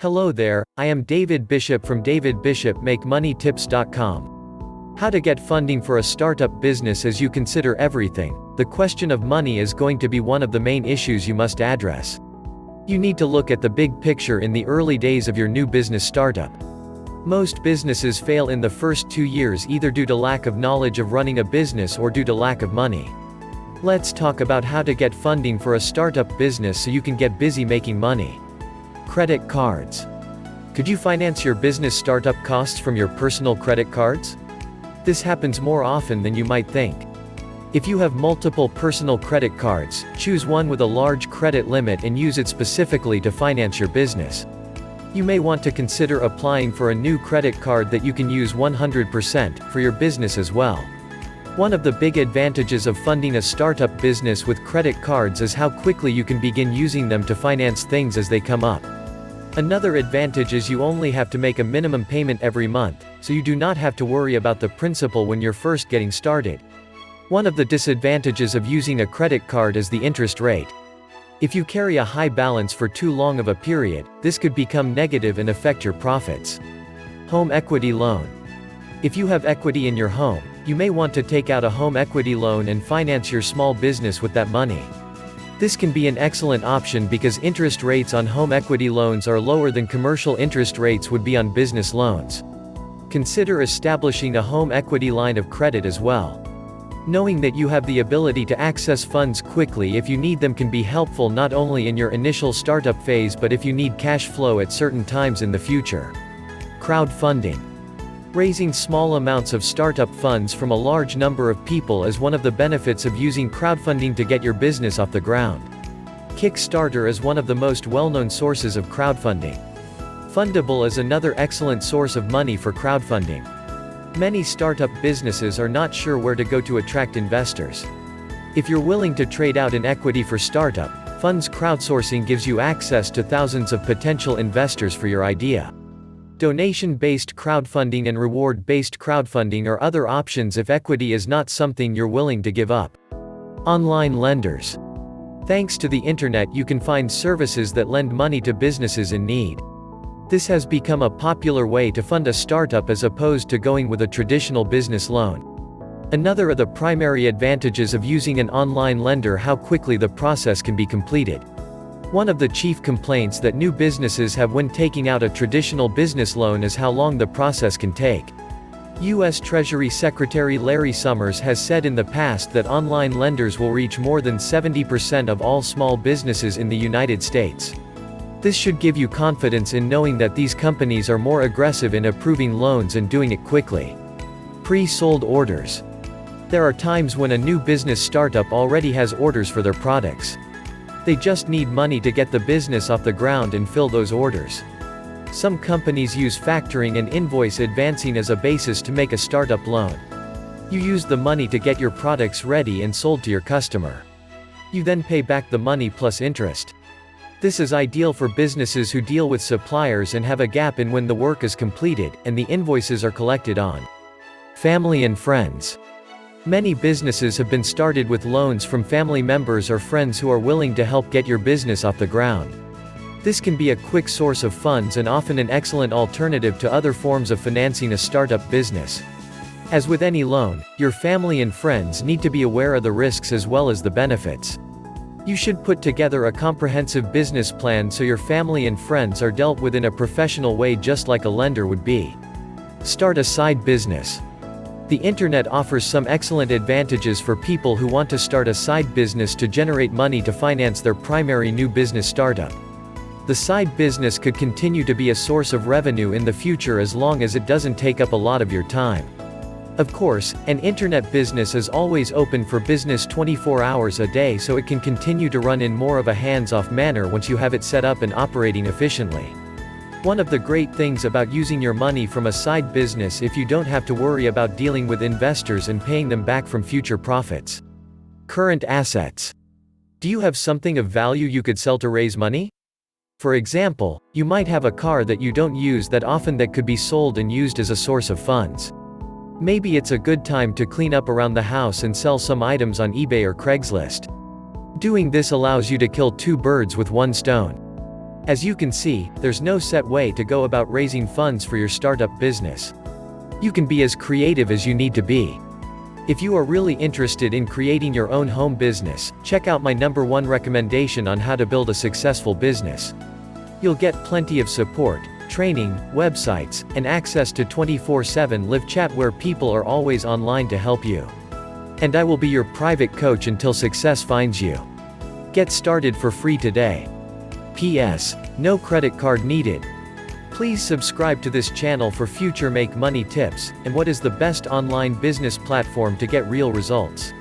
Hello there, I am David Bishop from davidbishopmakemoneytips.com. How to get funding for a startup business. As you consider everything, the question of money is going to be one of the main issues you must address. You need to look at the big picture in the early days of your new business startup. Most businesses fail in the first 2 years either due to lack of knowledge of running a business or due to lack of money. Let's talk about how to get funding for a startup business so you can get busy making money. Credit cards. Could you finance your business startup costs from your personal credit cards? This happens more often than you might think. If you have multiple personal credit cards, choose one with a large credit limit and use it specifically to finance your business. You may want to consider applying for a new credit card that you can use 100% for your business as well. One of the big advantages of funding a startup business with credit cards is how quickly you can begin using them to finance things as they come up. Another advantage is you only have to make a minimum payment every month, so you do not have to worry about the principal when you're first getting started. One of the disadvantages of using a credit card is the interest rate. If you carry a high balance for too long of a period, this could become negative and affect your profits. Home equity loan. If you have equity in your home, you may want to take out a home equity loan and finance your small business with that money. This can be an excellent option because interest rates on home equity loans are lower than commercial interest rates would be on business loans. Consider establishing a home equity line of credit as well. Knowing that you have the ability to access funds quickly if you need them can be helpful not only in your initial startup phase but if you need cash flow at certain times in the future. Crowdfunding. Raising small amounts of startup funds from a large number of people is one of the benefits of using crowdfunding to get your business off the ground. Kickstarter is one of the most well-known sources of crowdfunding. Fundable is another excellent source of money for crowdfunding. Many startup businesses are not sure where to go to attract investors. If you're willing to trade out an equity for startup funds, crowdsourcing gives you access to thousands of potential investors for your idea. Donation-based crowdfunding and reward-based crowdfunding are other options if equity is not something you're willing to give up. Online lenders. Thanks to the internet you can find services that lend money to businesses in need. This has become a popular way to fund a startup as opposed to going with a traditional business loan. Another of the primary advantages of using an online lender is how quickly the process can be completed. One of the chief complaints that new businesses have when taking out a traditional business loan is how long the process can take. U.S. Treasury Secretary Larry Summers has said in the past that online lenders will reach more than 70% of all small businesses in the United States. This should give you confidence in knowing that these companies are more aggressive in approving loans and doing it quickly. Pre-sold orders. There are times when a new business startup already has orders for their products. They just need money to get the business off the ground and fill those orders. Some companies use factoring and invoice advancing as a basis to make a startup loan. You use the money to get your products ready and sold to your customer. You then pay back the money plus interest. This is ideal for businesses who deal with suppliers and have a gap in when the work is completed and the invoices are collected on. Family and friends. Many businesses have been started with loans from family members or friends who are willing to help get your business off the ground. This can be a quick source of funds and often an excellent alternative to other forms of financing a startup business. As with any loan, your family and friends need to be aware of the risks as well as the benefits. You should put together a comprehensive business plan so your family and friends are dealt with in a professional way just like a lender would be. Start a side business. The internet offers some excellent advantages for people who want to start a side business to generate money to finance their primary new business startup. The side business could continue to be a source of revenue in the future as long as it doesn't take up a lot of your time. Of course, an internet business is always open for business 24 hours a day, so it can continue to run in more of a hands-off manner once you have it set up and operating efficiently. One of the great things about using your money from a side business if you don't have to worry about dealing with investors and paying them back from future profits. Current assets. Do you have something of value you could sell to raise money? For example, you might have a car that you don't use that often that could be sold and used as a source of funds. Maybe it's a good time to clean up around the house and sell some items on eBay or Craigslist. Doing this allows you to kill two birds with one stone. As you can see, there's no set way to go about raising funds for your startup business. You can be as creative as you need to be. If you are really interested in creating your own home business, check out my #1 recommendation on how to build a successful business. You'll get plenty of support, training, websites, and access to 24/7 live chat where people are always online to help you. And I will be your private coach until success finds you. Get started for free today. PS. No credit card needed. Please subscribe to this channel for future make money tips, and what is the best online business platform to get real results.